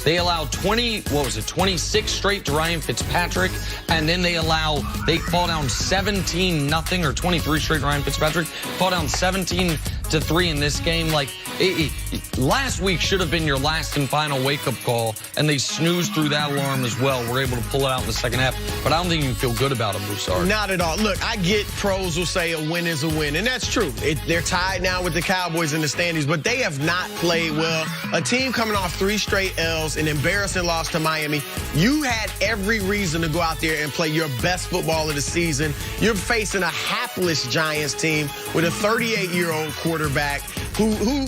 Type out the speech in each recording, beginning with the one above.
They allow 26 straight to Ryan Fitzpatrick, and then they fall down 17-0 or 23 straight to Ryan Fitzpatrick, fall down 17-3 in this game. Like, last week should have been your last and final wake-up call, and they snoozed through that alarm as well. We're able to pull it out in the second half, but I don't think you can feel good about them, Broussard. Not at all. Look, I get pros will say a win is a win, and that's true. They're tied now with the Cowboys in the standings, but they have not played well. A team coming off 3 straight L's, an embarrassing loss to Miami. You had every reason to go out there and play your best football of the season. You're facing a hapless Giants team with a 38-year-old quarterback who,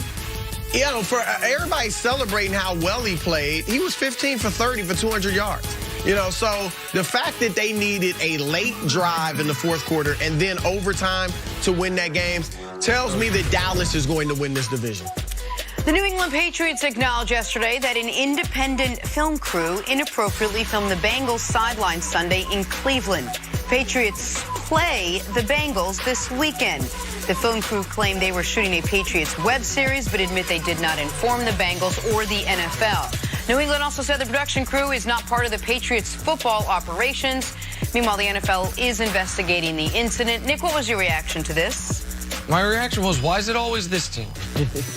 you know, for everybody celebrating how well he played, he was 15 for 30 for 200 yards. You know, so the fact that they needed a late drive in the fourth quarter and then overtime to win that game tells me that Dallas is going to win this division. The New England Patriots acknowledged yesterday that an independent film crew inappropriately filmed the Bengals sideline Sunday in Cleveland. Patriots play the Bengals this weekend. The film crew claimed they were shooting a Patriots web series, but admit they did not inform the Bengals or the NFL. New England also said the production crew is not part of the Patriots football operations. Meanwhile, the NFL is investigating the incident. Nick, what was your reaction to this? My reaction was, why is it always this team?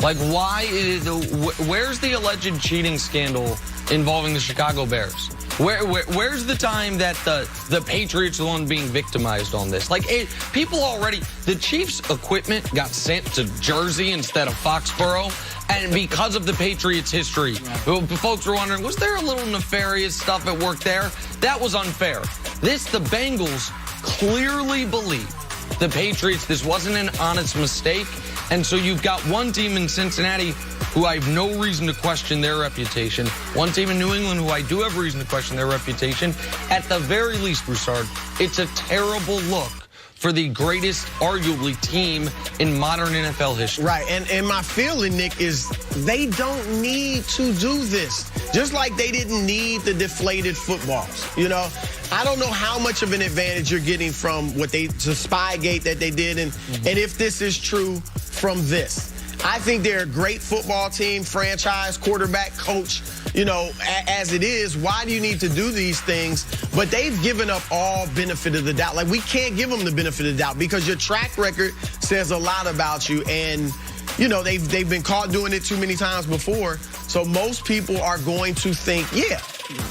Like, where's the alleged cheating scandal involving the Chicago Bears? Where's the time that the Patriots are the one being victimized on this? Like, people already, the Chiefs' equipment got sent to Jersey instead of Foxborough, and because of the Patriots' history, folks were wondering, was there a little nefarious stuff at work there? That was unfair. The Bengals clearly believe the Patriots, this wasn't an honest mistake, and so you've got one team in Cincinnati who I have no reason to question their reputation, one team in New England who I do have reason to question their reputation. At the very least, Broussard, it's a terrible look for the greatest, arguably, team in modern NFL history. Right, and my feeling, Nick, is they don't need to do this. Just like they didn't need the deflated footballs, you know? I don't know how much of an advantage you're getting from the Spygate that they did, and if this is true from this. I think they're a great football team, franchise, quarterback, coach, you know, as it is. Why do you need to do these things? But they've given up all benefit of the doubt. Like, we can't give them the benefit of the doubt because your track record says a lot about you. And, you know, they've been caught doing it too many times before. So most people are going to think, yeah,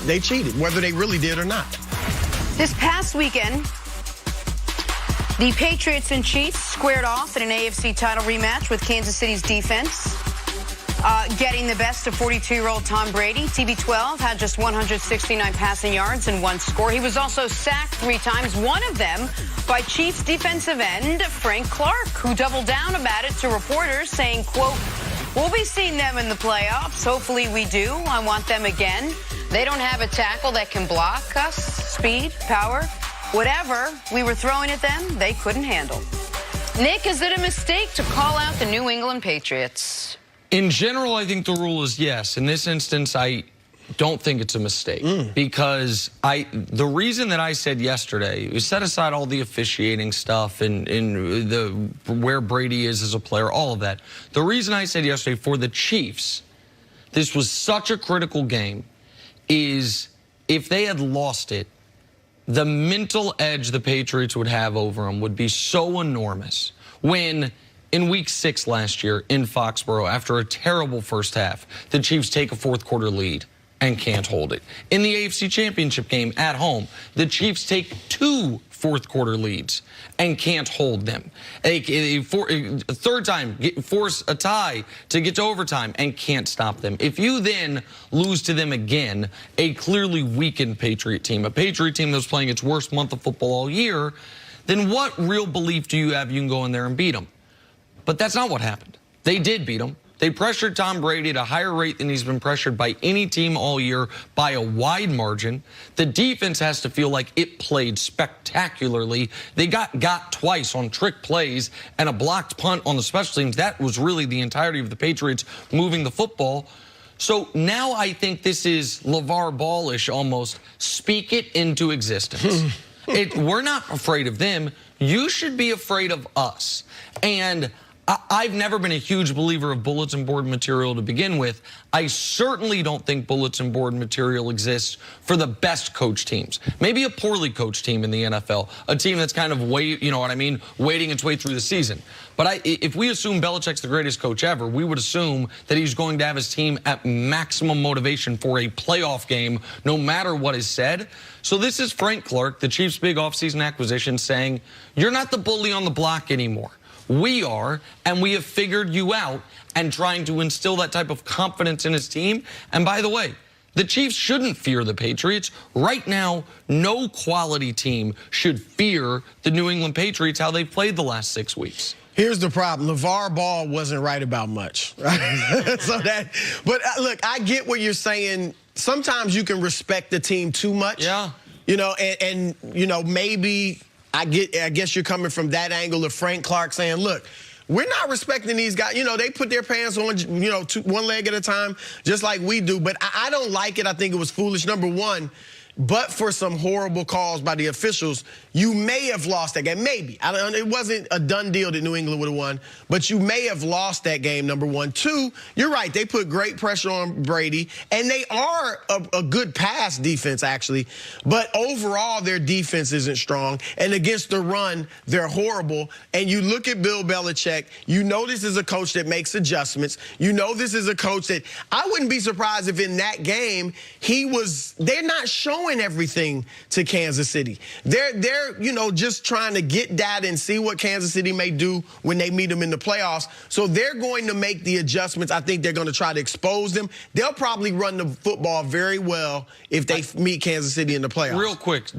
they cheated, whether they really did or not. This past weekend, the Patriots and Chiefs squared off in an AFC title rematch with Kansas City's defense, getting the best of 42-year-old Tom Brady. TB12 had just 169 passing yards and 1 score. He was also sacked 3 times, one of them by Chiefs defensive end Frank Clark, who doubled down about it to reporters, saying, quote, "We'll be seeing them in the playoffs. Hopefully we do. I want them again. They don't have a tackle that can block us. Speed, power, whatever we were throwing at them, they couldn't handle." Nick, is it a mistake to call out the New England Patriots? In general, I think the rule is yes. In this instance, I don't think it's a mistake because the reason that I said yesterday, we set aside all the officiating stuff and where Brady is as a player, all of that. The reason I said yesterday for the Chiefs, this was such a critical game, is if they had lost it, the mental edge the Patriots would have over them would be so enormous. When in Week 6 last year in Foxborough, after a terrible first half, the Chiefs take a fourth-quarter lead and can't hold it. In the AFC Championship game at home, the Chiefs take 2 fourth-quarter leads and can't hold them. A third time, force a tie to get to overtime and can't stop them. If you then lose to them again, a clearly weakened Patriot team, a Patriot team that was playing its worst month of football all year, then what real belief do you have you can go in there and beat them? But that's not what happened. They did beat them. They pressured Tom Brady at a higher rate than he's been pressured by any team all year by a wide margin. The defense has to feel like it played spectacularly. They got twice on trick plays and a blocked punt on the special teams. That was really the entirety of the Patriots moving the football. So now I think this is LeVar Ball-ish almost. Speak it into existence. We're not afraid of them. You should be afraid of us. And I've never been a huge believer of bulletin board material to begin with. I certainly don't think bulletin board material exists for the best coach teams. Maybe a poorly coached team in the NFL, a team that's kind of waiting its way through the season. But if we assume Belichick's the greatest coach ever, we would assume that he's going to have his team at maximum motivation for a playoff game, no matter what is said. So this is Frank Clark, the Chiefs' big offseason acquisition, saying, you're not the bully on the block anymore. We are, and we have figured you out, and trying to instill that type of confidence in his team. And by the way, the Chiefs shouldn't fear the Patriots. Right now, no quality team should fear the New England Patriots, how they've played the last 6 weeks. Here's the problem. LeVar Ball wasn't right about much. Right? But look, I get what you're saying. Sometimes you can respect the team too much. Yeah. And maybe I guess you're coming from that angle of Frank Clark saying, look, we're not respecting these guys. They put their pants on, one leg at a time, just like we do. But I don't like it. I think it was foolish. Number one, but for some horrible calls by the officials, you may have lost that game. Maybe. It wasn't a done deal that New England would have won, but you may have lost that game, number one. Two, you're right. They put great pressure on Brady, and they are a good pass defense, actually. But overall, their defense isn't strong. And against the run, they're horrible. And you look at Bill Belichick, you know this is a coach that makes adjustments. You know this is a coach that I wouldn't be surprised if in that game they're not showing everything to Kansas City. They're just trying to get data and see what Kansas City may do when they meet them in the playoffs. So they're going to make the adjustments. I think they're going to try to expose them. They'll probably run the football very well if they meet Kansas City in the playoffs. Real quick,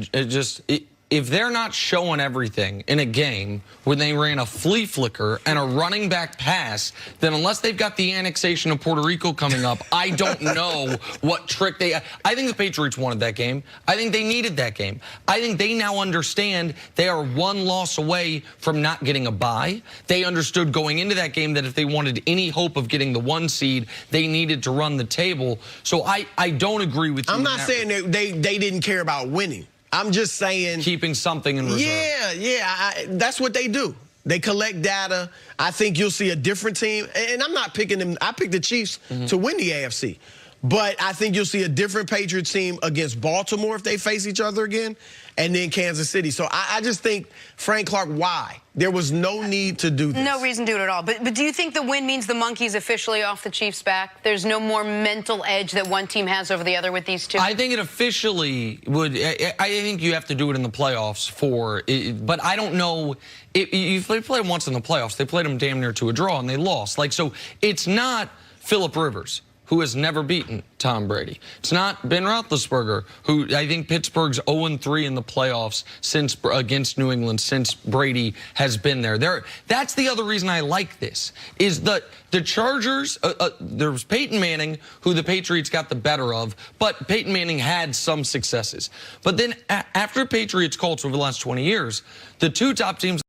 if they're not showing everything in a game when they ran a flea flicker and a running back pass, then unless they've got the annexation of Puerto Rico coming up, I don't know what trick I think the Patriots wanted that game. I think they needed that game. I think they now understand they are one loss away from not getting a bye. They understood going into that game that if they wanted any hope of getting the 1 seed, they needed to run the table. So I don't agree with you. I'm not saying that they didn't care about winning. I'm just saying keeping something in reserve. Yeah, that's what they do. They collect data. I think you'll see a different team. And I'm not picking them. I picked the Chiefs to win the AFC. But I think you'll see a different Patriots team against Baltimore if they face each other again, and then Kansas City. So I just think, Frank Clark, why? There was no need to do this. No reason to do it at all. But do you think the win means the monkey's officially off the Chiefs' back? There's no more mental edge that one team has over the other with these two? I think it officially would. I think you have to do it in the playoffs but I don't know. If they played them once in the playoffs, they played them damn near to a draw, and they lost. So it's not Phillip Rivers, who has never beaten Tom Brady. It's not Ben Roethlisberger, who I think Pittsburgh's 0-3 in the playoffs against New England since Brady has been there. That's the other reason I like this, is that the Chargers, there was Peyton Manning, who the Patriots got the better of, but Peyton Manning had some successes. But then after Patriots Colts over the last 20 years, the two top teams